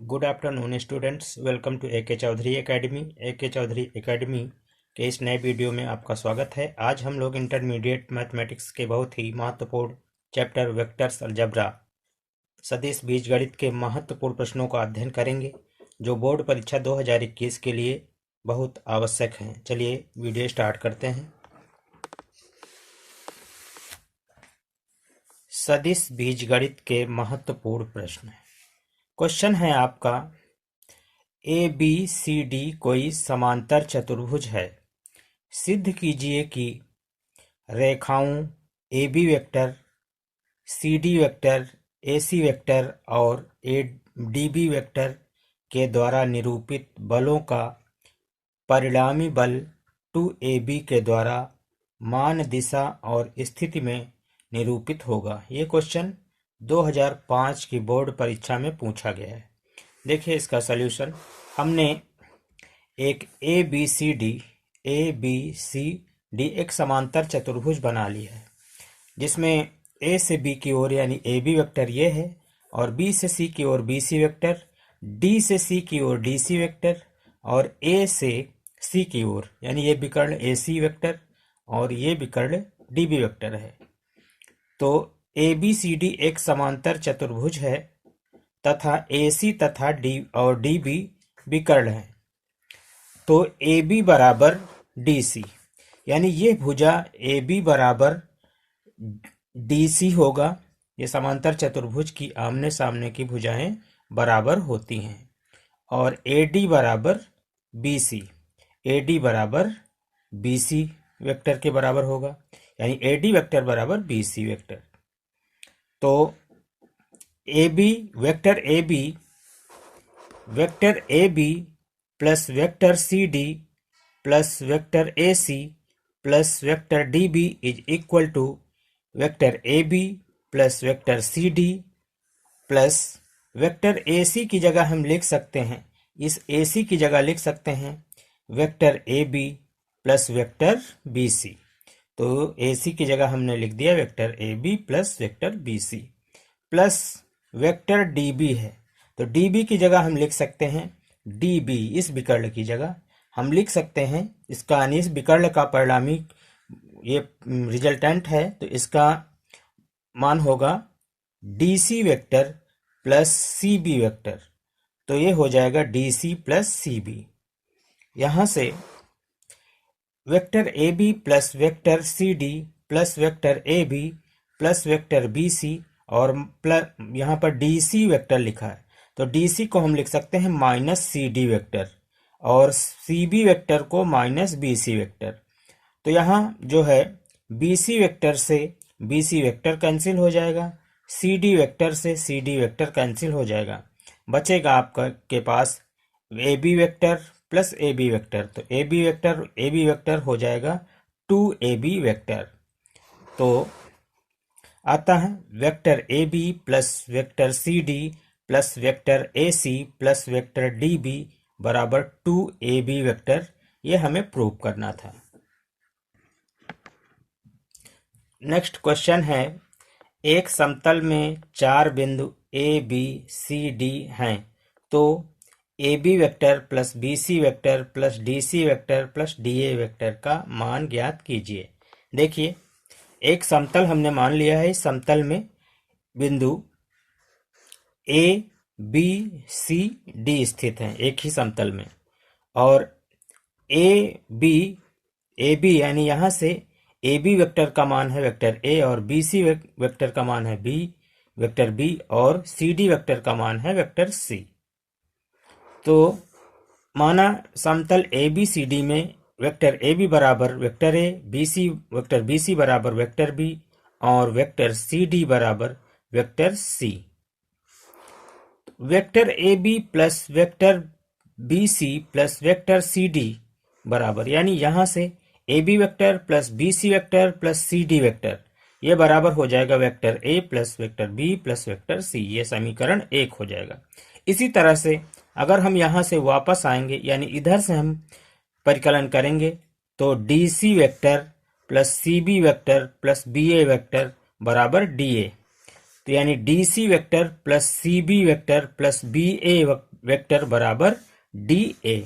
Good afternoon students, welcome to A K Chaudhary academy. A K Chaudhary academy के इस नए video में आपका स्वागत है। आज हम लोग इंटरमीडिएट मैथमेटिक्स के बहुत ही महत्वपूर्ण चैप्टर वेक्टर्स अलजेब्रा सदिश बीजगणित के महत्वपूर्ण प्रश्नों का अध्ययन करेंगे, जो बोर्ड परीक्षा 2021 के लिए बहुत आवश्यक हैं। चलिए वीडियो स्टार्ट करते हैं। सदिश बीजगणित के महत्वपूर्ण प्रश्न। क्वेश्चन है आपका, ए बी सी डी कोई समांतर चतुर्भुज है। सिद्ध कीजिए कि रेखाओं A B vector, C D vector, A C vector और ए डी बी वेक्टर के द्वारा निरूपित बलों का परिणामी बल 2ab के द्वारा मान, दिशा और स्थिति में निरूपित होगा। ये क्वेश्चन 2005 की बोर्ड परीक्षा में पूछा गया है। देखिए इसका सल्यूशन। हमने एक ए बी सी डी एक समांतर चतुर्भुज बना लिया है, जिसमें ए से बी की ओर यानी ए बी वेक्टर ये है, और बी से सी की ओर बी सी वेक्टर, डी से सी की ओर डी सी वेक्टर, और ए से सी की ओर यानी ये विकर्ण ए सी वेक्टर और ये विकर्ण डी बी वेक्टर है। तो ए बी सी डी एक समांतर चतुर्भुज है तथा ए सी तथा डी और डी बी विकर्ण है। तो ए बी बराबर डी सी, यानी ये भुजा ए बी बराबर डी सी होगा। ये समांतर चतुर्भुज की आमने सामने की भुजाएं बराबर होती हैं। और ए डी बराबर बी सी, ए डी बराबर बी सी वेक्टर के बराबर होगा, यानी ए डी वेक्टर बराबर बी सी वेक्टर। तो A B vector A B plus vector C D plus vector A C plus vector D B is equal to vector A B plus vector C D plus vector A C की जगह हम लिख सकते हैं, इस ए C की जगह लिख सकते हैं vector A B plus vector B C. तो ए सी की जगह हमने लिख दिया vector A B plus vector B C, plus vector D B है। तो डी बी की जगह हम लिख सकते हैं डी बी, इस विकर्ण की जगह हम लिख सकते हैं इसका, यानी इस विकर्ण का परिणामी ये रिजल्टेंट है, तो इसका मान होगा D C vector plus C B vector. तो ये हो जाएगा D C plus C B. यहाँ से vector A B plus vector C D plus vector A B plus vector B C, और प्लस यहाँ पर डी सी वेक्टर लिखा है, तो डी सी को हम लिख सकते हैं माइनस सी डी वेक्टर, और सी बी वेक्टर को माइनस बी सी वेक्टर। तो यहाँ जो है बी सी वेक्टर से बी सी वेक्टर कैंसिल हो जाएगा, सी डी वेक्टर से सी डी वेक्टर कैंसिल हो जाएगा, बचेगा आपका के पास A B vector plus A B vector. तो ए बी वेक्टर हो जाएगा 2ab वेक्टर। तो आता है vector A B plus vector C D plus vector A C plus vector D B बराबर 2ab वेक्टर। ये हमें प्रूव करना था। नेक्स्ट क्वेश्चन है, एक समतल में 4 बिंदु ए बी सी डी हैं, तो A B vector plus B C vector plus D C vector plus D A vector का मान ज्ञात कीजिए। देखिए एक समतल हमने मान लिया है, इस समतल में बिंदु ए बी सी डी स्थित हैं एक ही समतल में, और ए बी यानी यहाँ से ए बी वेक्टर का मान है वेक्टर ए, और बी सी वेक्टर का मान है वेक्टर बी, और सी डी वेक्टर का मान है वेक्टर सी। तो माना समतल ए बी सी डी में वेक्टर ए बी बराबर vector A, vector B C बराबर वेक्टर बी, और वेक्टर सी डी बराबर vector C. Vector A B plus vector B C plus vector C D बराबर, यानी यहाँ से A B vector plus B C vector plus C D vector, ये बराबर हो जाएगा vector A plus vector B plus vector C. ये समीकरण 1 हो जाएगा। इसी तरह से अगर हम यहाँ से वापस आएंगे, यानी इधर से हम परिकलन करेंगे, तो D C vector plus C B vector plus B A vector बराबर डी ए। तो यानी D C vector plus C B vector plus B A vector बराबर डी ए।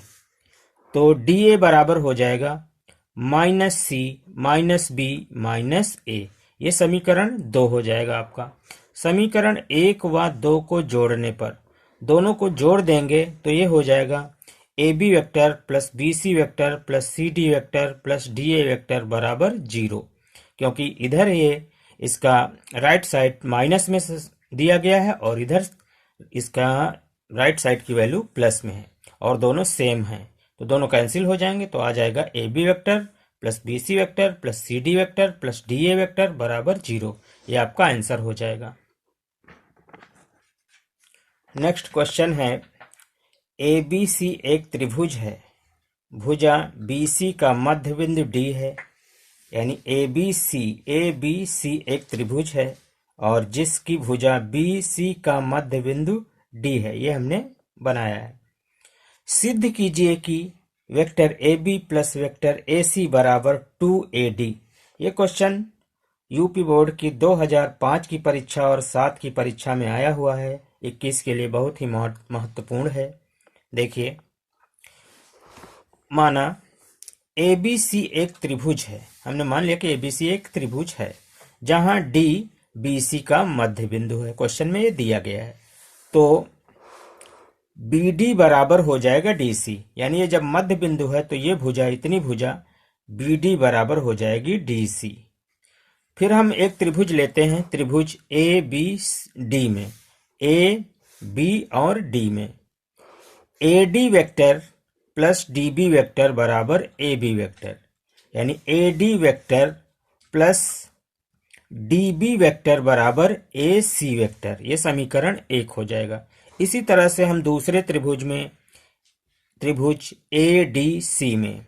तो डी ए बराबर हो जाएगा minus C minus B minus A. ये समीकरण 2 हो जाएगा आपका। समीकरण 1 व 2 को जोड़ने पर, दोनों को जोड़ देंगे तो ये हो जाएगा A B vector plus B C vector plus C D vector plus D A vector बराबर 0, क्योंकि इधर ये इसका राइट साइड माइनस में दिया गया है और इधर इसका राइट साइड की वैल्यू प्लस में है और दोनों सेम हैं, तो दोनों कैंसिल हो जाएंगे। तो आ जाएगा A B vector plus B C vector plus C D vector plus D A vector बराबर 0। ये आपका आंसर हो जाएगा। नेक्स्ट क्वेश्चन है, ए बी सी एक त्रिभुज है, भुजा बी सी का मध्य बिंदु डी है, यानी ए बी सी एक त्रिभुज है और जिसकी भुजा बी सी का मध्य बिंदु डी है। ये हमने बनाया है। सिद्ध कीजिए कि vector A B plus vector A C बराबर 2AD। ये क्वेश्चन यूपी बोर्ड की 2005 की परीक्षा और 7 की परीक्षा में आया हुआ है। 21 के लिए बहुत ही महत्वपूर्ण है। देखिए, माना ए बी सी एक त्रिभुज है। हमने मान लिया कि ए बी सी एक त्रिभुज है जहां डी बी सी का मध्य बिंदु है। क्वेश्चन में ये दिया गया है। तो बी डी बराबर हो जाएगा डी सी, यानी ये जब मध्य बिंदु है तो ये भुजा, इतनी भुजा बी डी बराबर हो जाएगी डी सी। फिर हम एक त्रिभुज लेते हैं, त्रिभुज ए बी डी में, ए बी और डी में A D vector plus D B vector बराबर ए बी वेक्टर, यानी A D vector plus D B vector बराबर ए सी वेक्टर। ये समीकरण 1 हो जाएगा। इसी तरह से हम दूसरे त्रिभुज में, त्रिभुज ए डी सी में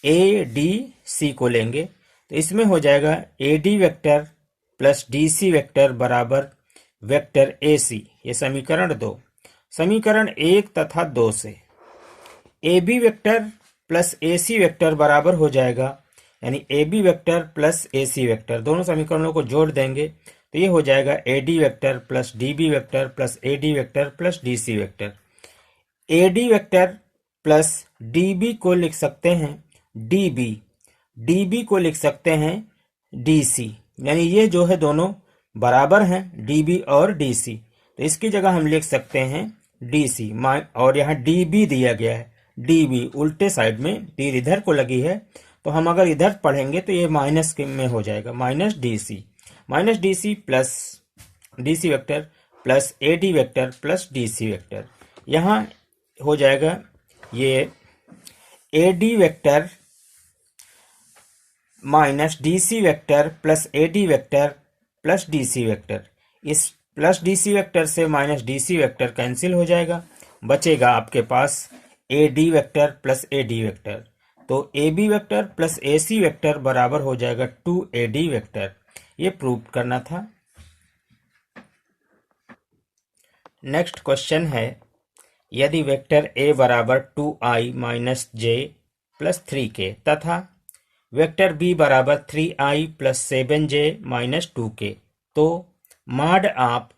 ए डी सी को लेंगे तो इसमें हो जाएगा A D vector plus D C vector बराबर वेक्टर ए सी। ये समीकरण 2। समीकरण 1 तथा 2 से A B vector plus A C vector बराबर हो जाएगा, यानी A B vector plus A C vector, दोनों समीकरणों को जोड़ देंगे तो ये हो जाएगा A D vector plus D B vector plus A D vector plus D C vector. A D vector plus D B को लिख सकते हैं डी बी, डी बी को लिख सकते हैं डी सी, यानी ये जो है दोनों बराबर हैं डी बी और डी सी, तो इसकी जगह हम लिख सकते हैं डी सी। और यहाँ डी बी दिया गया है, डी बी उल्टे साइड में तीर इधर को लगी है, तो हम अगर इधर पढ़ेंगे तो ये माइनस में हो जाएगा, minus D C plus D C vector plus A D vector plus D C vector. यहाँ हो जाएगा ये A D vector minus D C vector plus A D vector plus D C vector. इस plus D C vector से minus D C vector cancel हो जाएगा, बचेगा आपके पास A D vector plus A D vector. तो A B vector plus A C vector बराबर हो जाएगा 2AD वेक्टर। ये प्रूव करना था। नेक्स्ट क्वेश्चन है, यदि वेक्टर ए बराबर 2i माइनस जे प्लस 3k तथा वेक्टर बी बराबर 3i plus 7j minus 2k, तो मॉड आप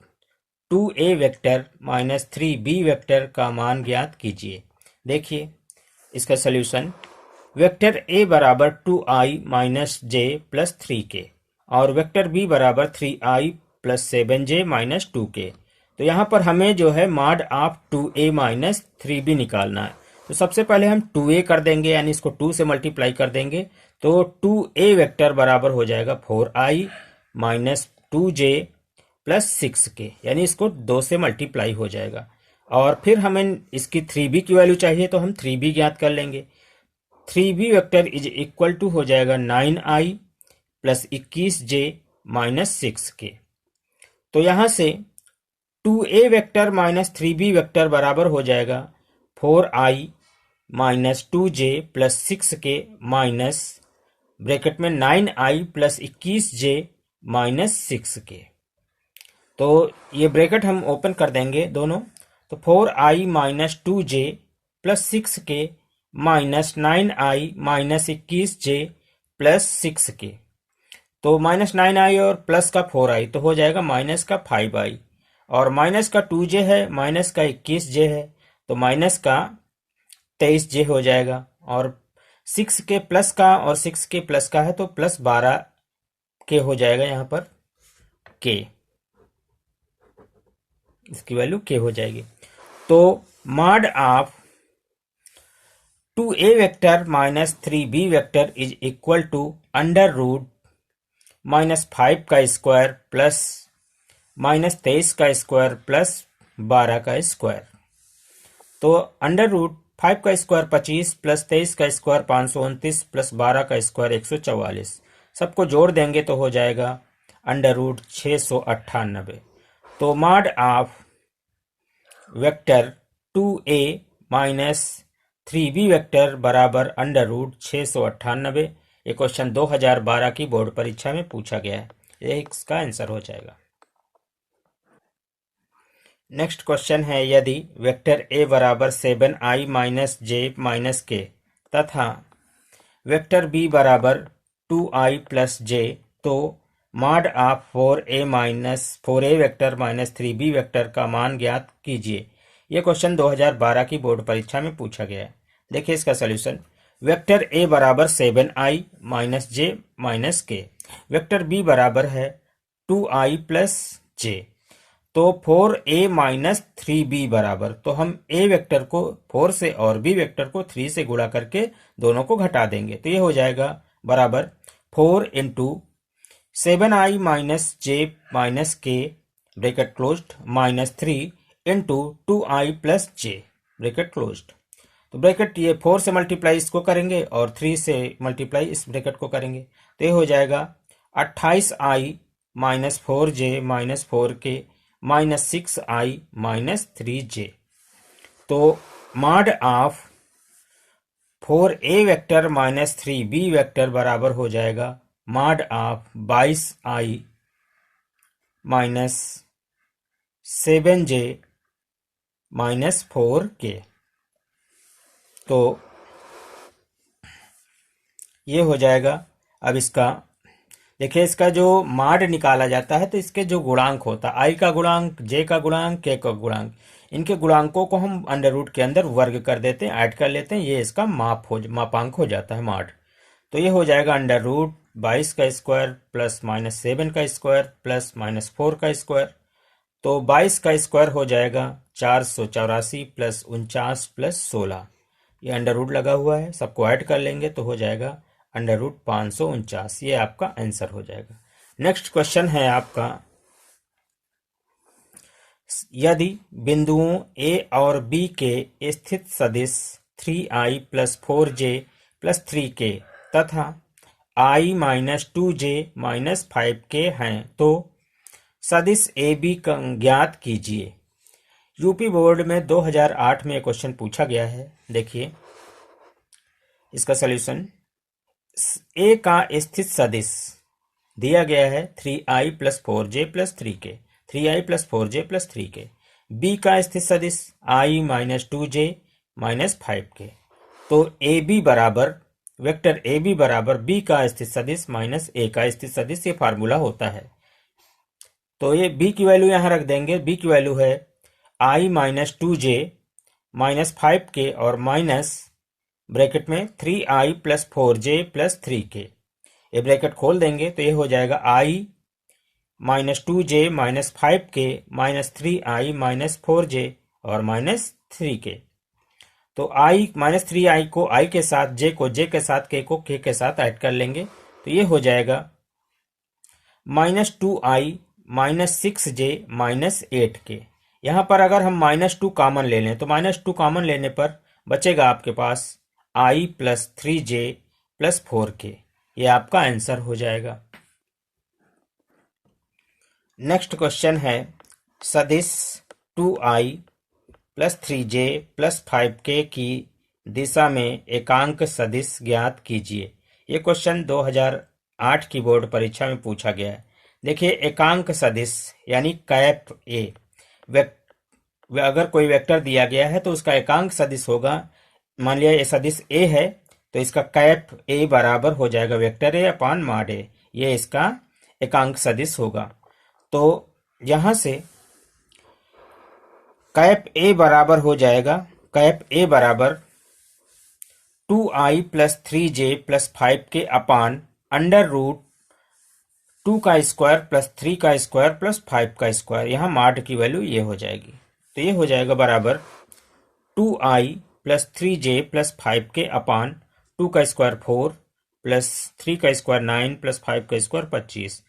2a vector minus 3b vector का मान ज्ञात कीजिए। देखिए इसका सल्यूशन, वेक्टर a बराबर 2i माइनस जे प्लस 3k और वेक्टर b बराबर 3i plus 7j minus 2k। तो यहाँ पर हमें जो है mod of 2a minus 3b निकालना है। तो सबसे पहले हम 2a कर देंगे, यानी इसको 2 से मल्टीप्लाई कर देंगे तो 2a वेक्टर बराबर हो जाएगा 4i minus 2j plus 6k, यानी इसको 2 से मल्टीप्लाई हो जाएगा। और फिर हमें इसकी 3b की वैल्यू चाहिए तो हम 3b ज्ञात कर लेंगे। 3b vector is equal to हो जाएगा 9i plus 21j minus 6k। तो यहाँ से 2a vector minus 3b vector बराबर हो जाएगा 4i minus 2j plus 6k minus bracket में 9i plus 21j minus 6k। तो ये ब्रैकेट हम ओपन कर देंगे दोनों, तो 4i minus 2j plus 6k minus 9i minus 21j plus 6k। तो माइनस 9i और प्लस का 4i तो हो जाएगा माइनस का 5i, और माइनस का 2j है, माइनस का 21j है, तो माइनस का 23J हो जाएगा, और 6 के प्लस का और 6 के प्लस का है तो प्लस 12K हो जाएगा। यहाँ पर K, इसकी वैल्यू K हो जाएगी। तो mod of 2A vector minus 3B vector is equal to under root -5 का स्क्वायर प्लस -23 का स्क्वायर प्लस 12 का स्क्वायर। तो अंडर रूट 5 का स्क्वायर 25 प्लस 23 का स्क्वायर 529 प्लस 12 का स्क्वायर 144, सबको जोड़ देंगे तो हो जाएगा अंडर रूट 698। तो mod of vector 2A minus 3B vector बराबर अंडर रूट 698। ये क्वेश्चन 2012 की बोर्ड परीक्षा में पूछा गया है, ये इसका आंसर हो जाएगा। नेक्स्ट क्वेश्चन है, यदि वेक्टर A बराबर 7i minus j minus k तथा वेक्टर B बराबर 2i प्लस j, तो mod of 4a vector minus 3b vector का मान ज्ञात कीजिए। यह क्वेश्चन 2012 की बोर्ड परीक्षा में पूछा गया है। देखिए इसका सॉल्यूशन। वेक्टर A बराबर 7i minus j minus k, vector B बराबर है 2i प्लस j, तो 4a माइनस 3b बराबर, तो हम a वेक्टर को 4 से और b वेक्टर को 3 से गुणा करके दोनों को घटा देंगे, तो ये हो जाएगा बराबर 4 into 7i minus j minus k bracket closed minus 3 into 2i plus j bracket closed. तो ब्रैकेट ये 4 से मल्टीप्लाई इसको करेंगे और 3 से मल्टीप्लाई इस ब्रैकेट को करेंगे, तो ये हो जाएगा 28i minus 4j minus 4k minus 6i minus 3j। तो mod of 4a vector minus 3b vector बराबर हो जाएगा mod of 22i minus 7j minus 4k। तो ये हो जाएगा। अब इसका देखिए, इसका जो मॉड निकाला जाता है तो इसके जो गुणांक होता है, आई का गुणांक, जे का गुणांक, के का गुणांक, इनके गुणांकों को हम अंडर रूट के अंदर वर्ग कर देते हैं, ऐड कर लेते हैं, ये इसका मापांक हो जाता है मॉड। तो ये हो जाएगा अंडर रूट 22 का स्क्वायर प्लस माइनस 7 का स्क्वायर प्लस माइनस 4 का स्क्वायर। तो 22 का स्क्वायर हो जाएगा 484 प्लस 49 प्लस 16, ये अंडर रूट लगा हुआ है, सबको ऐड कर लेंगे तो हो जाएगा अंडर रूट 549। ये आपका आंसर हो जाएगा। नेक्स्ट क्वेश्चन है आपका, यदि बिंदुओं A और B के स्थित सदिश 3i plus 4j plus 3k तथा i minus 2j minus 5k हैं, तो सदिश AB का ज्ञात कीजिए। यूपी बोर्ड में 2008 में क्वेश्चन पूछा गया है। देखिए इसका सॉल्यूशन। ए का स्थित सदिश दिया गया है 3i plus 4j plus 3k, 3i plus 4j plus 3k। B का स्थित सदिश i minus 2j minus 5k। तो ए बी बराबर, वेक्टर ए बी बराबर बी का स्थित सदिश माइनस ए का स्थित सदिश, ये फार्मूला होता है। तो ये बी की वैल्यू यहाँ रख देंगे। बी की वैल्यू है i minus 2j minus 5k और माइनस ब्रैकेट में 3i plus 4j plus 3k, ये ब्रैकेट खोल देंगे तो ये हो जाएगा i minus 2j minus 5k minus 3i minus 4j और माइनस 3k। तो i माइनस 3i को i के साथ, j को j के साथ, k को k के साथ ऐड कर लेंगे तो ये हो जाएगा minus 2i minus 6j minus 8k। यहाँ पर अगर हम माइनस 2 कॉमन ले लें तो माइनस 2 कॉमन लेने पर बचेगा आपके पास i plus 3j plus 4k, ये आपका आंसर हो जाएगा। नेक्स्ट क्वेश्चन है, सदिश 2i plus 3j plus 5k की दिशा में एकांक सदिश ज्ञात कीजिए। ये क्वेश्चन 2008 की बोर्ड परीक्षा में पूछा गया है। देखिए एकांक सदिश यानी कैप ए, अगर कोई वेक्टर दिया गया है तो उसका एकांक सदिश होगा। मान लिया ये सदिश ए है तो इसका कैप ए बराबर हो जाएगा वेक्टर ए अपॉन मॉड ए, ये इसका एकांक सदिश होगा। तो यहां से कैप ए बराबर हो जाएगा कैप ए बराबर 2i plus 3j plus 5k upon under root 2 का स्क्वायर प्लस 3 का स्क्वायर प्लस 5 का स्क्वायर। यहाँ माड की वैल्यू ये हो जाएगी, तो ये हो जाएगा बराबर 2i plus 3j plus 5k अपान 2 का स्क्वायर 4 प्लस 3 का स्क्वायर 9 प्लस 5 का स्क्वायर 25।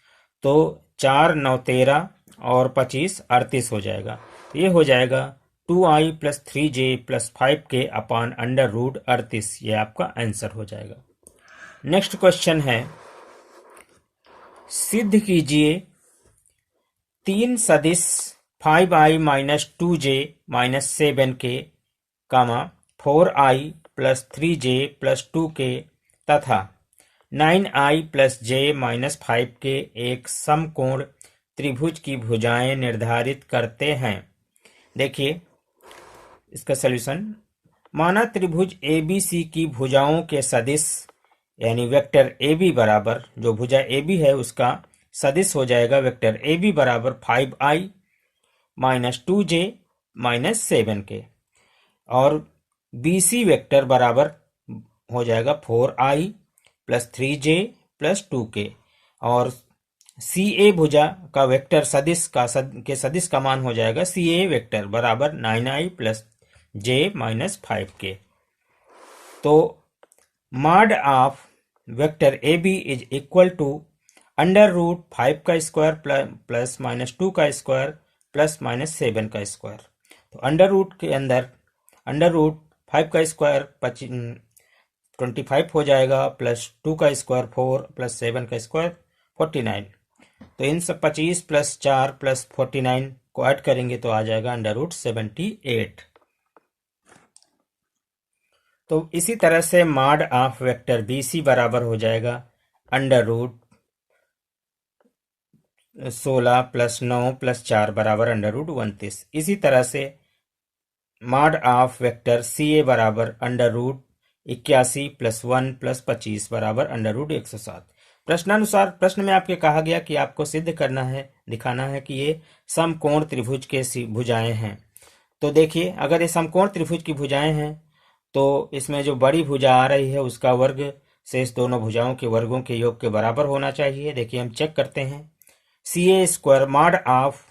तो 4 9 13 और 25 38 हो जाएगा। तो ये हो जाएगा 2i plus 3j plus 5k upon under root 38। ये आपका आंसर हो जाएगा। नेक्स्ट क्वेश्चन है, सिद्ध कीजिए 3 सदिश 5i minus 2j minus 7k, 4i plus 3j plus 2k तथा 9i plus j minus 5k एक समकोण त्रिभुज की भुजाएं निर्धारित करते हैं। देखिए इसका सलूशन, माना त्रिभुज ABC की भुजाओं के सदिश यानी वेक्टर AB बराबर, जो भुजा AB है उसका सदिश हो जाएगा वेक्टर AB बराबर 5i minus 2j minus 7k, और BC वेक्टर बराबर हो जाएगा 4i plus 3j plus 2k, और CA भुजा का वेक्टर सदिश के सदिश का मान हो जाएगा CA वेक्टर बराबर 9i plus j minus 5k। तो mod of vector AB is equal to under root 5 का स्क्वायर प्लस माइनस 2 का स्क्वायर प्लस माइनस 7 का स्क्वायर। तो अंडर रूट के अंदर अंडर रूट 5 का स्क्वायर 25 हो जाएगा, प्लस 2 का स्क्वायर 4 प्लस 7 का स्क्वायर 49। तो इन सब 25 प्लस 4 प्लस 49 को ऐड करेंगे तो आ जाएगा अंडर रूट 78। तो इसी तरह से मॉड ऑफ वेक्टर BC बराबर हो जाएगा अंडर रूट 16 प्लस 9 प्लस 4 बराबर अंडर रूट 29। इसी तरह से मॉड ऑफ वेक्टर CA बराबर अंडर रूट 81 प्लस 1 प्लस 25 बराबर अंडर रूट 107। प्रश्नानुसार प्रश्न में आपके कहा गया कि आपको सिद्ध करना है, दिखाना है कि ये समकोण त्रिभुज के भुजाएं हैं। तो देखिए अगर ये समकोण त्रिभुज की भुजाएं हैं तो इसमें जो बड़ी भुजा आ रही है उसका वर्ग शेष दोनों भुजाओं के वर्गों के योग के बराबर होना चाहिए। देखिए हम चेक करते हैं, CA square mod of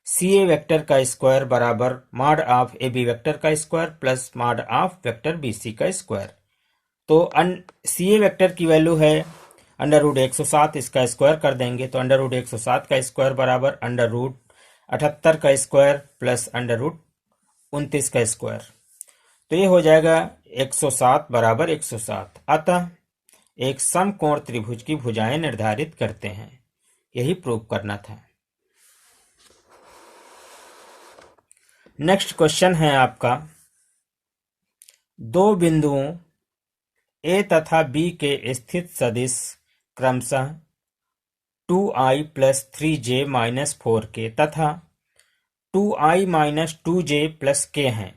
CA vector का स्क्वायर बराबर मॉड ऑफ AB वेक्टर का square plus mod of vector BC का स्क्वायर। तो CA वेक्टर की वैल्यू है अंडर रूट 107, इसका स्क्वायर कर देंगे तो अंडर रूट 107 का स्क्वायर बराबर अंडर रूट 78 का स्क्वायर प्लस अंडर रूट 29 का स्क्वायर। तो ये हो जाएगा 107 बराबर 107। अतः एक समकोण त्रिभुज की भुजाएं निर्धारित करते हैं, यही प्रूव करना था। नेक्स्ट क्वेश्चन है आपका, दो बिंदुओं A तथा B के स्थित सदिश क्रमशः 2i plus 3j minus 4k तथा 2i minus 2j plus k हैं।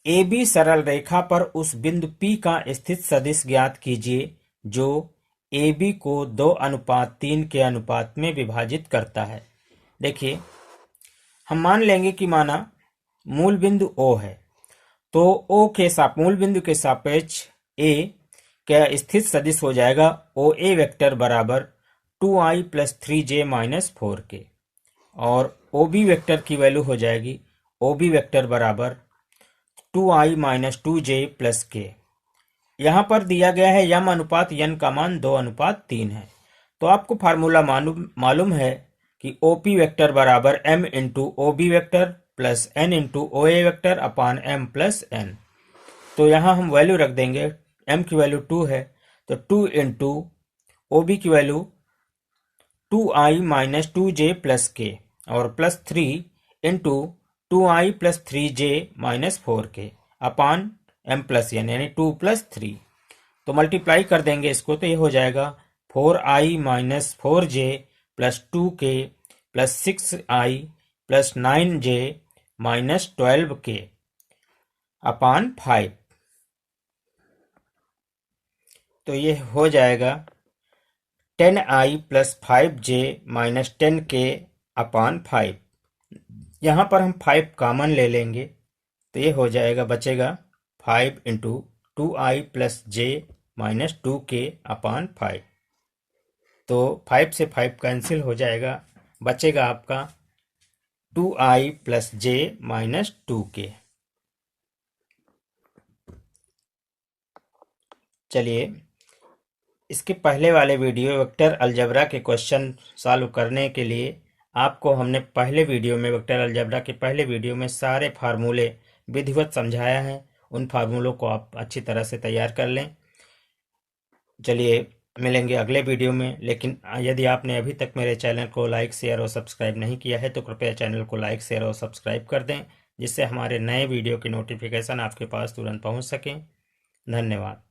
AB सरल रेखा पर उस बिंदु P का स्थित सदिश ज्ञात कीजिए जो AB को 2:3 के अनुपात में विभाजित करता है। देखिए हम मान लेंगे कि माना मूल बिंदु O है, तो O के मूल बिंदु के सापेक्ष A का स्थित सदिश हो जाएगा OA वेक्टर बराबर 2i plus 3j minus 4k, और OB वेक्टर की वैल्यू हो जाएगी OB वेक्टर बराबर 2i minus 2j plus k। यहाँ पर दिया गया है यम अनुपात n का मान 2:3 है। तो आपको फार्मूला मालूम है कि OP वेक्टर बराबर m into OB vector plus n into OA vector upon m plus n। तो यहाँ हम वैल्यू रख देंगे, m की वैल्यू 2 है तो 2 इंटू OB की value 2i minus 2j plus k और plus 3 into 2i plus 3j minus 4k अपान m प्लस n यानी 2 प्लस 3। तो मल्टीप्लाई कर देंगे इसको तो ये हो जाएगा 4i minus 4j plus 2k plus 6i plus 9j minus 12k अपान 5। तो ये हो जाएगा 10i plus 5j minus 10k अपान 5। यहाँ पर हम 5 कॉमन ले लेंगे तो ये हो जाएगा, बचेगा 5 इंटू 2i प्लस जे माइनस 2k/5। तो 5 से 5 कैंसिल हो जाएगा, बचेगा आपका 2i प्लस जे माइनस 2k। चलिए, इसके पहले वाले वीडियो वेक्टर अलजेब्रा के क्वेश्चन सॉल्व करने के लिए आपको हमने पहले वीडियो में, वेक्टर अलजेब्रा के पहले वीडियो में सारे फार्मूले विधिवत समझाया है। उन फार्मूलों को आप अच्छी तरह से तैयार कर लें। चलिए, मिलेंगे अगले वीडियो में। लेकिन यदि आपने अभी तक मेरे चैनल को लाइक, शेयर और सब्सक्राइब नहीं किया है तो कृपया चैनल को लाइक, शेयर और सब्सक्राइब कर दें, जिससे हमारे नए वीडियो की नोटिफिकेशन आपके पास तुरंत पहुंच सकें। धन्यवाद।